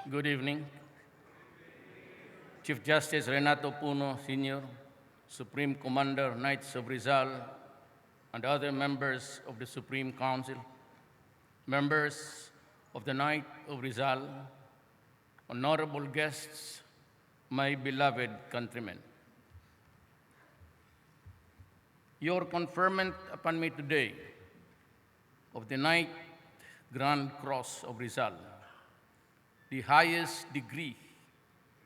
Good evening. Chief Justice Renato Puno, Sr., Supreme Commander, Knights of Rizal, and other members of the Supreme Council, members of the Knight of Rizal, honorable guests, my beloved countrymen. Your conferment upon me today of the Knight Grand Cross of Rizal, the highest degree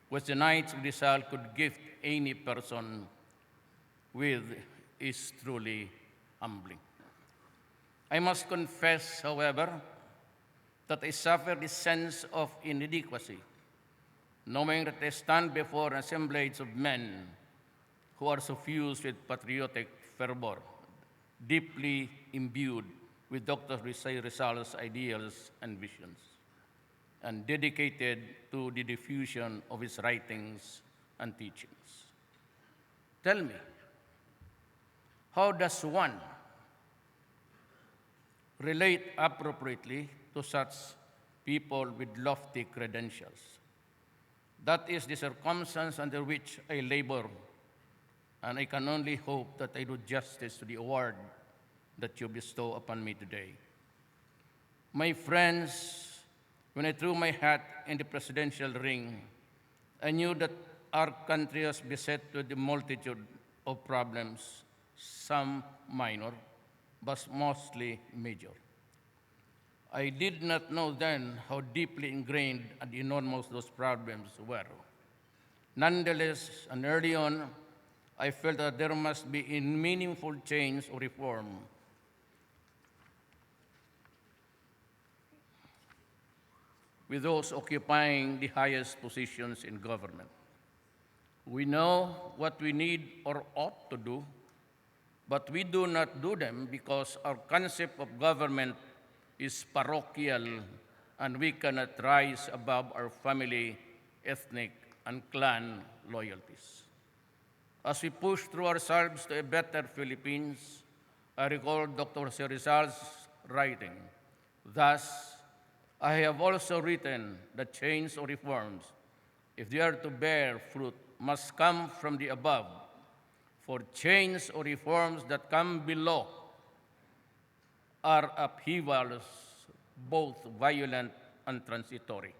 which the Knights of Rizal could give any person with, is truly humbling. I must confess, however, that I suffer the sense of inadequacy, knowing that I stand before an assemblage of men who are suffused with patriotic fervor, deeply imbued with Dr. Rizal's ideals and visions, and dedicated to the diffusion of his writings and teachings. Tell me, how does one relate appropriately to such people with lofty credentials? That is the circumstance under which I labor, and I can only hope that I do justice to the award that you bestow upon me today. My friends, when I threw my hat in the presidential ring, I knew that our country was beset with a multitude of problems, some minor, but mostly major. I did not know then how deeply ingrained and enormous those problems were. Nonetheless, and early on, I felt that there must be a meaningful change or reform. With those occupying the highest positions in government. We know what we need or ought to do, but we do not do them because our concept of government is parochial and we cannot rise above our family, ethnic, and clan loyalties. As we push through ourselves to a better Philippines, I recall Dr. Rizal's writing. Thus, I have also written that change or reforms, if they are to bear fruit, must come from the above. For change or reforms that come below are upheavals, both violent and transitory.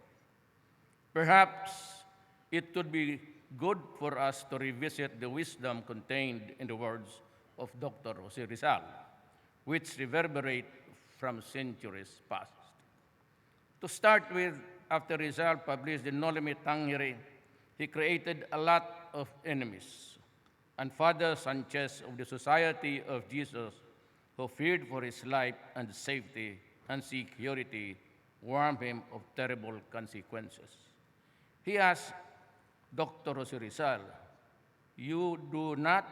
Perhaps it would be good for us to revisit the wisdom contained in the words of Dr. Rizal, which reverberate from centuries past. To start with, after Rizal published the Noli Me Tangere, he created a lot of enemies. And Father Sanchez of the Society of Jesus, who feared for his life and safety and security, warned him of terrible consequences. He asked Dr. Rizal, "You do not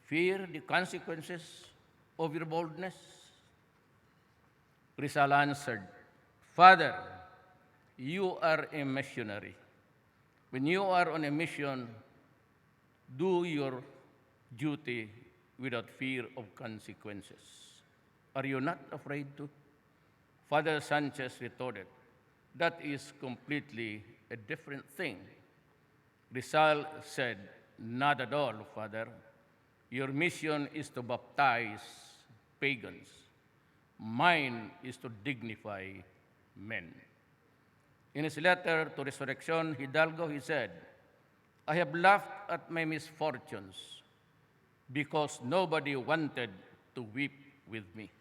fear the consequences of your boldness?" Rizal answered, "Father, you are a missionary. When you are on a mission, do your duty without fear of consequences. Are you not afraid to?" Father Sanchez retorted, "That is completely a different thing." Rizal said, "Not at all, Father. Your mission is to baptize pagans. Mine is to dignify men." In his letter to Resurrection Hidalgo, he said, "I have laughed at my misfortunes because nobody wanted to weep with me."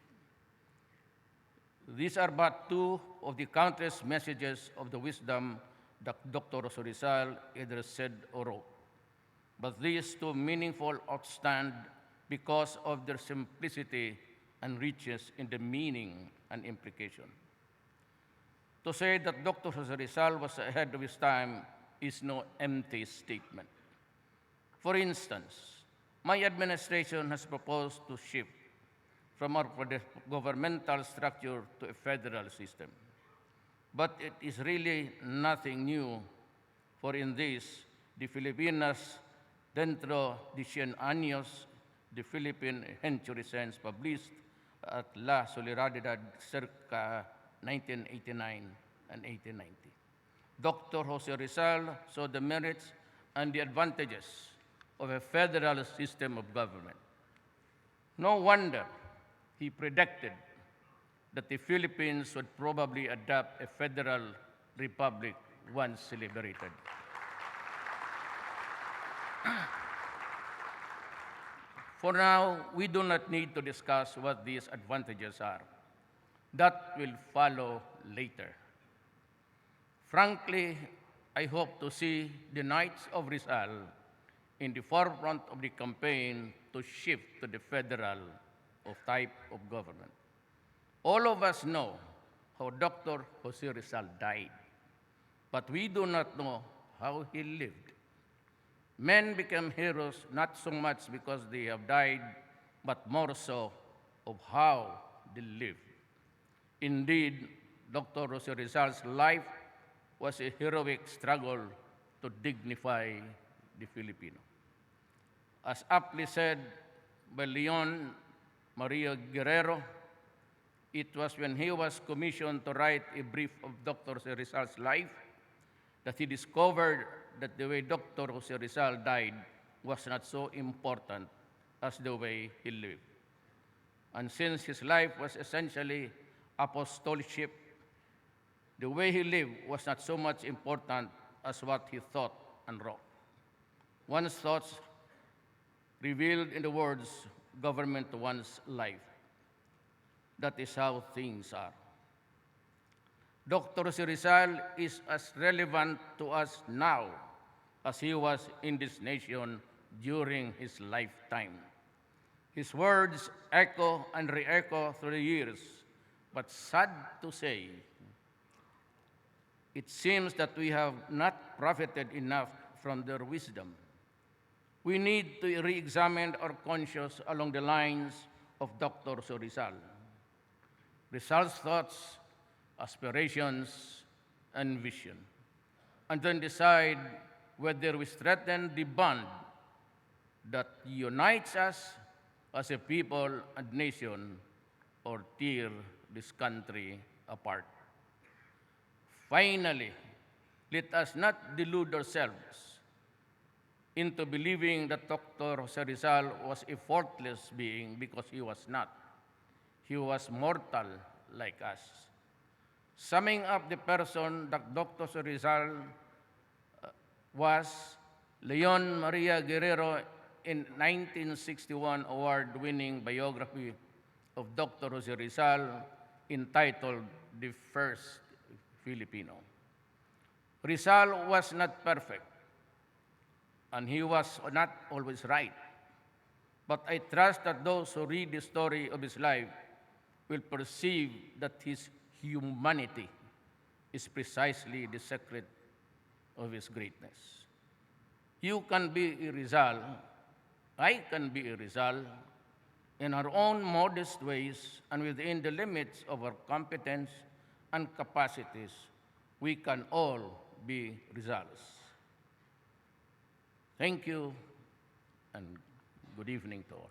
These are but two of the countless messages of the wisdom that Dr. Rizal either said or wrote. But these two meaningful outstand because of their simplicity and riches in the meaning and implication. To say that Dr. Rizal was ahead of his time is no empty statement. For instance, my administration has proposed to shift from our governmental structure to a federal system. But it is really nothing new, for in this, the Filipinas dentro de 100 años, the Philippine Century Sense published at La Solidaridad circa 1989 and 1890. Dr. Jose Rizal saw the merits and the advantages of a federal system of government. No wonder he predicted that the Philippines would probably adopt a federal republic once liberated. For now, we do not need to discuss what these advantages are. That will follow later. Frankly, I hope to see the Knights of Rizal in the forefront of the campaign to shift to the federal of type of government. All of us know how Dr. Jose Rizal died, but we do not know how he lived. Men become heroes not so much because they have died, but more so of how they lived. Indeed, Dr. Jose Rizal's life was a heroic struggle to dignify the Filipino. As aptly said by Leon Maria Guerrero, it was when he was commissioned to write a brief of Dr. Jose Rizal's life that he discovered that the way Dr. Jose Rizal died was not so important as the way he lived. And since his life was essentially apostleship, the way he lived was not so much important as what he thought and wrote. One's thoughts revealed in the words government to one's life. That is how things are. Dr. Jose Rizal is as relevant to us now as he was in this nation during his lifetime. His words echo and re-echo through the years, but sad to say, it seems that we have not profited enough from their wisdom. We need to re-examine our conscience along the lines of Dr. Jose Rizal. Rizal's thoughts, aspirations, and vision, and then decide whether we strengthen the bond that unites us as a people and nation or tear this country apart. Finally, let us not delude ourselves into believing that Dr. Jose Rizal was a faultless being because he was not. He was mortal like us. Summing up the person that Dr. Jose Rizal was, Leon Maria Guerrero in 1961 award-winning biography of Dr. Jose Rizal entitled The First Filipino. Rizal was not perfect, and he was not always right. But I trust that those who read the story of his life will perceive that his humanity is precisely the secret of his greatness. You can be a Rizal, I can be a Rizal, in our own modest ways and within the limits of our competence and capacities. We can all be Rizals. Thank you, and good evening to all.